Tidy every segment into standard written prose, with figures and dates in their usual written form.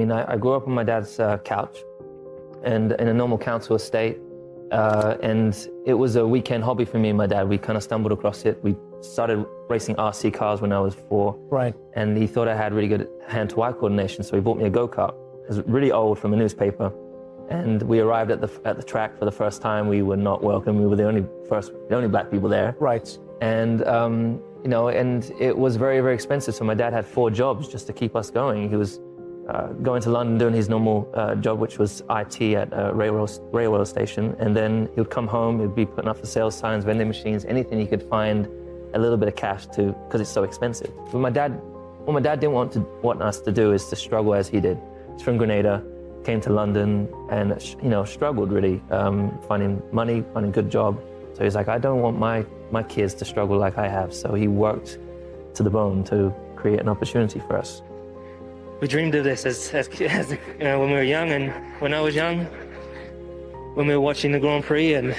mean, I grew up on my dad's couch, and in a normal council estate, and it was a weekend hobby for me and my dad. We kind of stumbled across it. We started racing RC cars when I was 4. Right. And he thought I had really good hand-to-eye coordination, so he bought me a go-kart. It was really old, from a newspaper. And we arrived at the track for the first time. We were not welcome. We were the only black people there. Right. And you know, and it was very, very expensive. So my dad had 4 jobs just to keep us going. He was going to London doing his normal job, which was IT at a railway station. And then he would come home, he'd be putting up for sales signs, vending machines, anything he could find a little bit of cash to, because it's so expensive. But what my dad didn't want us to do is to struggle as he did. He's from Grenada, came to London, and you know, struggled really, finding money, finding a good job. So he's like, I don't want my kids to struggle like I have. So he worked to the bone to create an opportunity for us. We dreamed of this as when we were young, and when I was young, when we were watching the Grand Prix, and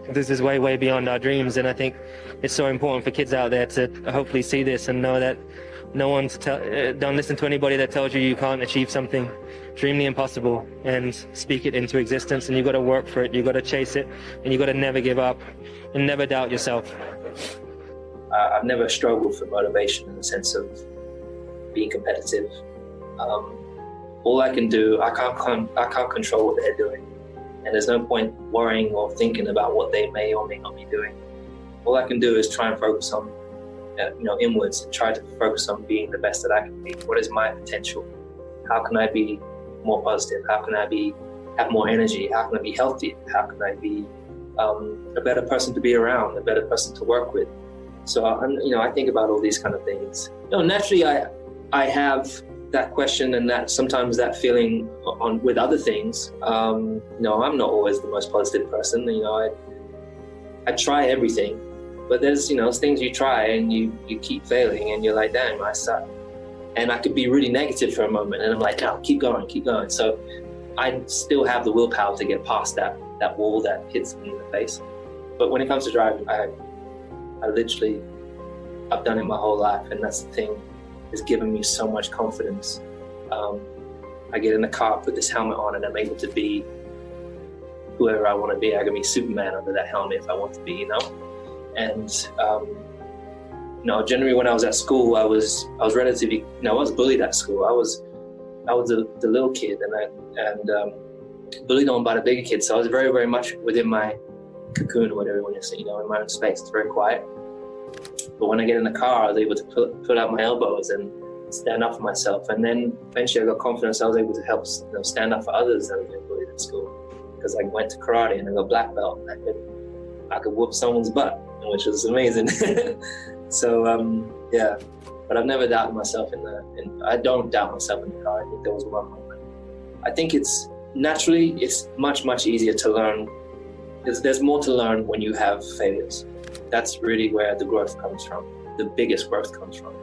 this is way, way beyond our dreams. And I think it's so important for kids out there to hopefully see this and know that don't listen to anybody that tells you you can't achieve something. Dream the impossible and speak it into existence, and you got to work for it. You got to chase it, and you got to never give up and never doubt yourself. I've never struggled for motivation in the sense of being competitive. All I can do, I can't control what they're doing, and there's no point worrying or thinking about what they may or may not be doing. All I can do is try and focus on, inwards, and try to focus on being the best that I can be. What is my potential? How can I be more positive? How can I have more energy? How can I be healthy? How can I be a better person to be around, a better person to work with? So I think about all these kind of things. Naturally, I have that question and that sometimes that feeling with other things. I'm not always the most positive person. I try everything, but there's things you try and you keep failing, and you're like, damn, I suck. And I could be really negative for a moment, and I'm like, no, keep going. So I still have the willpower to get past that wall that hits me in the face. But when it comes to driving, I've done it my whole life, and that's the thing. It's given me so much confidence. I get in the car, put this helmet on, and I'm able to be whoever I want to be. I can be Superman under that helmet if I want to be, And generally when I was at school, I was relatively, I was bullied at school. I was the little kid, and bullied on by the bigger kids. So I was very, very much within my cocoon, or whatever you want to say, in my own space. It's very quiet. But when I get in the car, I was able to put out my elbows and stand up for myself. And then eventually I got confidence. I was able to help stand up for others that had been bullied at school, because I went to karate and I got black belt, and I could whoop someone's butt, which was amazing. So yeah, but I've never doubted myself I don't doubt myself in the car. I think there was one moment. I think it's much, much easier to learn. There's more to learn when you have failures. That's really where the growth comes from. The biggest growth comes from.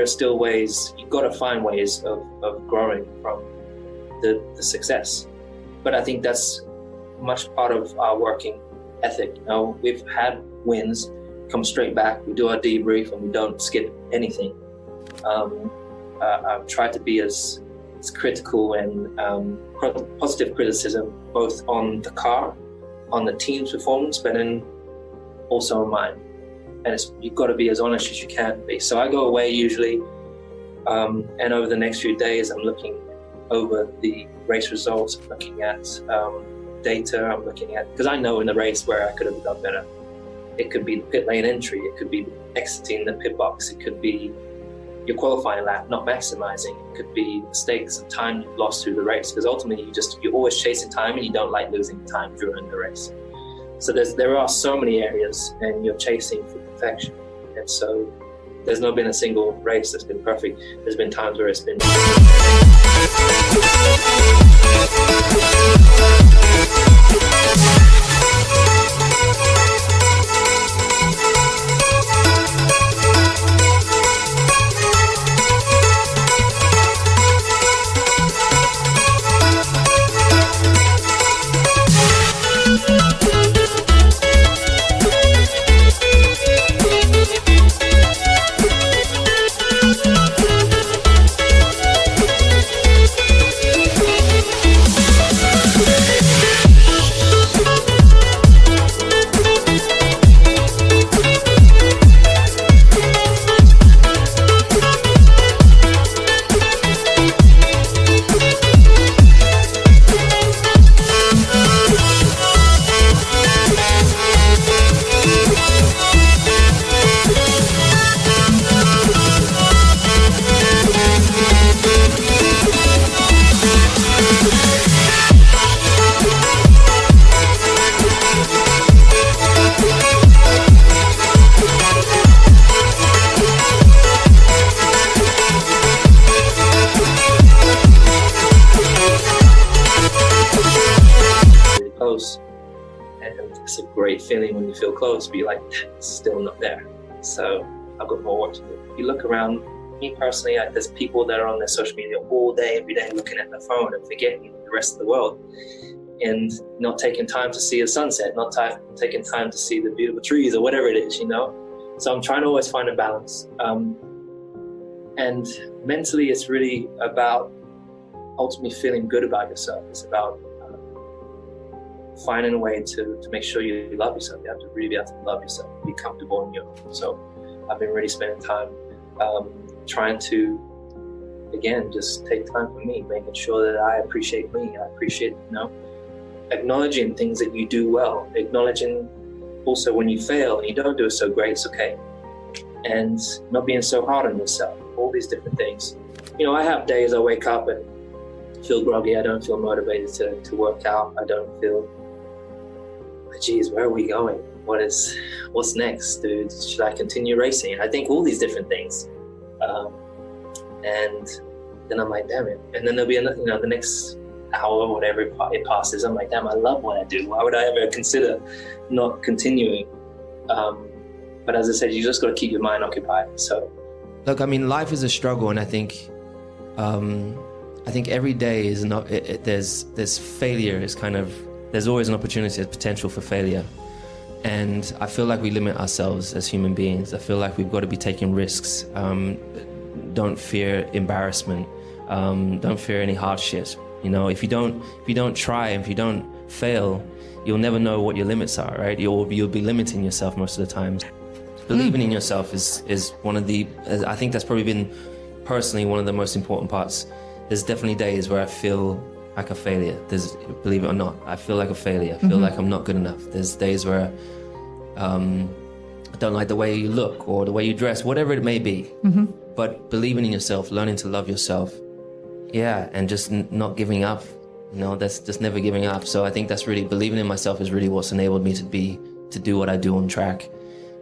Still ways, you've got to find ways of growing from the success. But I think that's much part of our working ethic. We've had wins, come straight back. We do our debrief and we don't skip anything. I've tried to be as critical and positive criticism, both on the car, on the team's performance, but then also on mine. And you've got to be as honest as you can be. So I go away usually, and over the next few days, I'm looking over the race results, I'm looking at data, I'm looking at, because I know in the race where I could have done better. It could be the pit lane entry, it could be exiting the pit box, it could be your qualifying lap not maximizing, it could be mistakes of time you've lost through the race, because ultimately you're always chasing time and you don't like losing time during the race. So there are so many areas and you're chasing for perfection. And so there's not been a single race that's been perfect. There's been times where it's been close, and it's a great feeling when you feel close, but you're like, it's still not there. So I've got more work to do. You look around, me personally, there's people that are on their social media all day, every day, looking at their phone and forgetting the rest of the world, and not taking time to see a sunset, not taking time to see the beautiful trees or whatever it is, you know? So I'm trying to always find a balance. And mentally, it's really about ultimately feeling good about yourself. It's about finding a way to make sure you love yourself. You have to really be able to love yourself, be comfortable in your own. So I've been really spending time trying to, again, just take time for me, making sure that I appreciate me. I appreciate, acknowledging things that you do well, acknowledging also when you fail and you don't do it so great, it's okay. And not being so hard on yourself, all these different things. I have days I wake up and feel groggy, I don't feel motivated to work out, I don't feel, geez, where are we going? What's next, dude? Should I continue racing? I think all these different things. And then I'm like, damn it. And then there'll be the next hour, whatever it passes, I'm like, damn, I love what I do. Why would I ever consider not continuing? But as I said, you just got to keep your mind occupied. So, look, I mean, life is a struggle, and I think every day is not. There's failure is kind of. There's always an opportunity, a potential for failure. And I feel like we limit ourselves as human beings. I feel like we've got to be taking risks. Don't fear embarrassment. Don't fear any hardships. If you don't try, if you don't fail, you'll never know what your limits are, right? You'll be limiting yourself most of the time. Believing in yourself is one of the, I think that's probably been personally one of the most important parts. There's definitely days where I feel like a failure. Believe it or not, I feel like a failure. I feel like I'm not good enough. There's days where I don't like the way you look or the way you dress, whatever it may be. But believing in yourself, learning to love yourself, and just not giving up. That's just never giving up. So I think that's really, believing in myself is really what's enabled me to do what I do on track,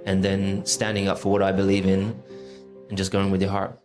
and then standing up for what I believe in and just going with your heart.